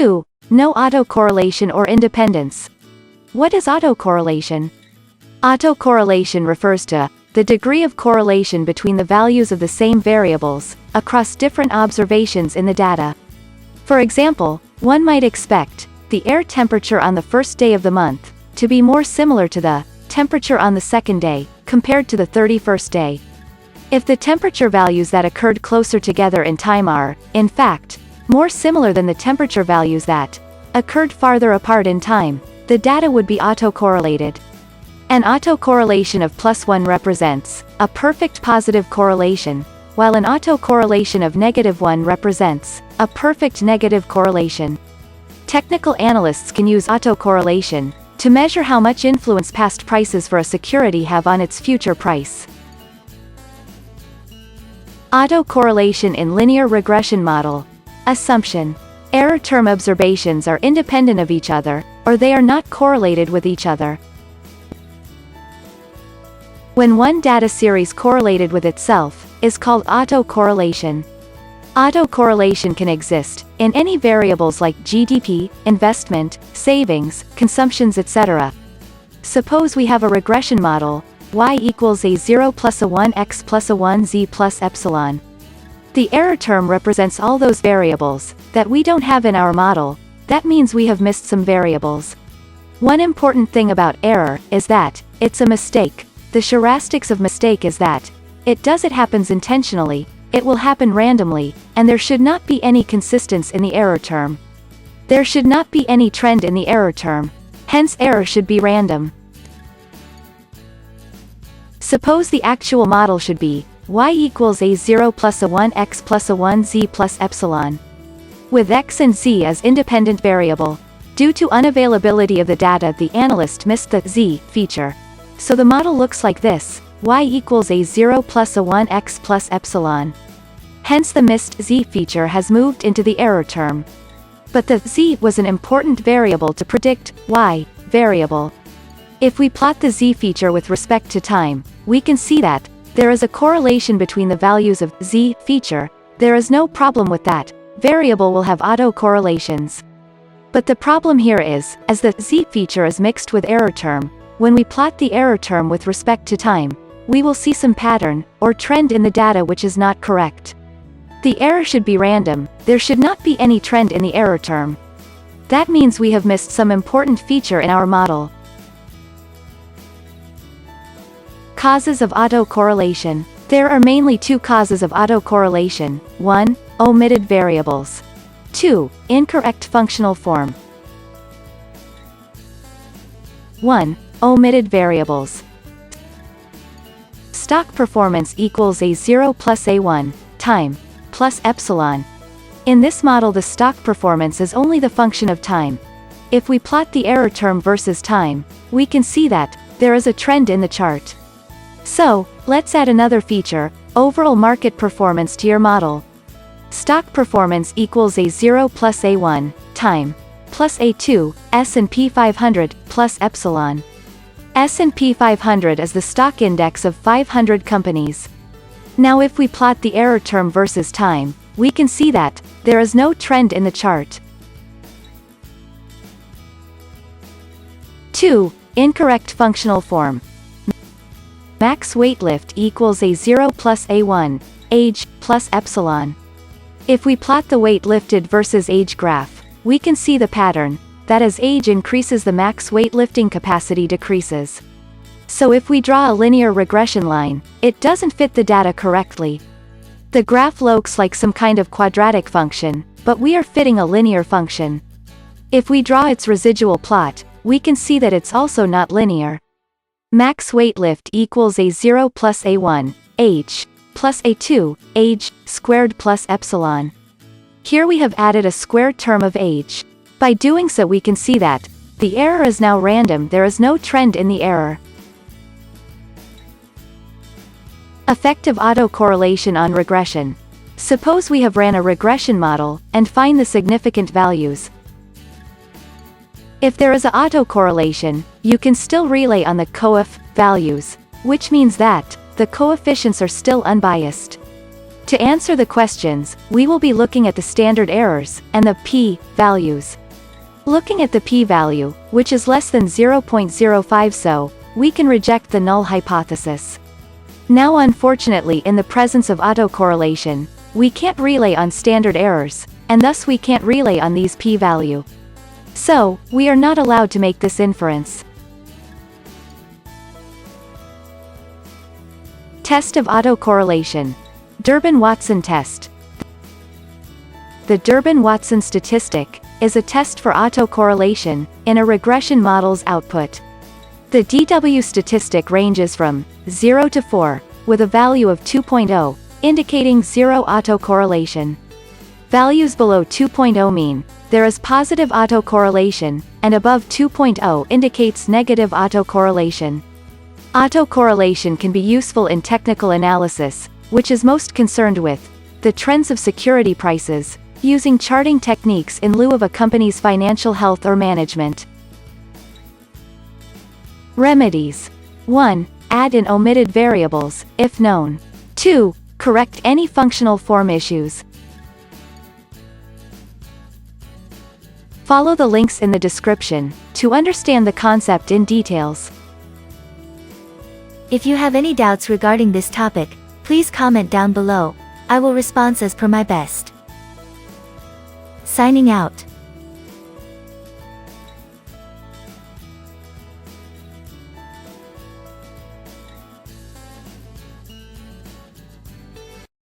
2. No autocorrelation or independence. What is autocorrelation? Autocorrelation refers to the degree of correlation between the values of the same variables across different observations in the data. For example, one might expect the air temperature on the first day of the month to be more similar to the temperature on the second day compared to the 31st day. If the temperature values that occurred closer together in time are, in fact, more similar than the temperature values that occurred farther apart in time, the data would be autocorrelated. An autocorrelation of +1 represents a perfect positive correlation, while an autocorrelation of -1 represents a perfect negative correlation. Technical analysts can use autocorrelation to measure how much influence past prices for a security have on its future price. Autocorrelation in linear regression model. Assumption. Error term observations are independent of each other, or they are not correlated with each other. When one data series correlated with itself is called autocorrelation. Autocorrelation can exist in any variables like GDP, investment, savings, consumptions, etc. Suppose we have a regression model, y equals a0 plus a1 x plus a1 z plus epsilon. The error term represents all those variables that we don't have in our model. That means we have missed some variables. One important thing about error is that it's a mistake. The heuristics of mistake is that it happens intentionally, it will happen randomly, and there should not be any consistency in the error term. There should not be any trend in the error term. Hence error should be random. Suppose the actual model should be y equals a0 plus a1 x plus a1 z plus epsilon. With x and z as independent variable. Due to unavailability of the data, the analyst missed the z feature. So the model looks like this, y equals a0 plus a1 x plus epsilon. Hence the missed z feature has moved into the error term. But the z was an important variable to predict y variable. If we plot the z feature with respect to time, we can see that there is a correlation between the values of z feature. There is no problem with that. Variable will have autocorrelations. But the problem here is, as the z feature is mixed with error term, when we plot the error term with respect to time, we will see some pattern or trend in the data which is not correct. The error should be random. There should not be any trend in the error term. That means we have missed some important feature in our model. Causes of autocorrelation. There are mainly two causes of autocorrelation. 1. Omitted variables. 2. Incorrect functional form. 1. Omitted variables. Stock performance equals a0 plus a1, time, plus epsilon. In this model the stock performance is only the function of time. If we plot the error term versus time, we can see that there is a trend in the chart. So, let's add another feature, overall market performance, to your model. Stock performance equals a0 plus a1, time, plus a2, S&P 500, plus epsilon. S&P 500 is the stock index of 500 companies. Now if we plot the error term versus time, we can see that there is no trend in the chart. 2. Incorrect functional form. Max weight lift equals a0 plus a1, age, plus epsilon. If we plot the weight lifted versus age graph, we can see the pattern, that as age increases the max weightlifting capacity decreases. So if we draw a linear regression line, it doesn't fit the data correctly. The graph looks like some kind of quadratic function, but we are fitting a linear function. If we draw its residual plot, we can see that it's also not linear. Max weight lift equals a0 plus a1, h, plus a2, age, squared plus epsilon. Here we have added a squared term of age. By doing so we can see that the error is now random, there is no trend in the error. Effective autocorrelation on regression. Suppose we have ran a regression model, and find the significant values. If there is an autocorrelation, you can still relay on the coef values, which means that the coefficients are still unbiased. To answer the questions, we will be looking at the standard errors, and the p-values. Looking at the p-value, which is less than 0.05 so, we can reject the null hypothesis. Now unfortunately in the presence of autocorrelation, we can't relay on standard errors, and thus we can't relay on these p-value. So, we are not allowed to make this inference. Test of autocorrelation. Durbin Watson test. The Durbin Watson statistic is a test for autocorrelation in a regression model's output. The DW statistic ranges from 0 to 4, with a value of 2.0, indicating zero autocorrelation. Values below 2.0 mean there is positive autocorrelation, and above 2.0 indicates negative autocorrelation. Autocorrelation can be useful in technical analysis, which is most concerned with the trends of security prices, using charting techniques in lieu of a company's financial health or management. Remedies. 1. Add in omitted variables, if known. 2. Correct any functional form issues. Follow the links in the description to understand the concept in details. If you have any doubts regarding this topic, please comment down below. I will respond as per my best. Signing out.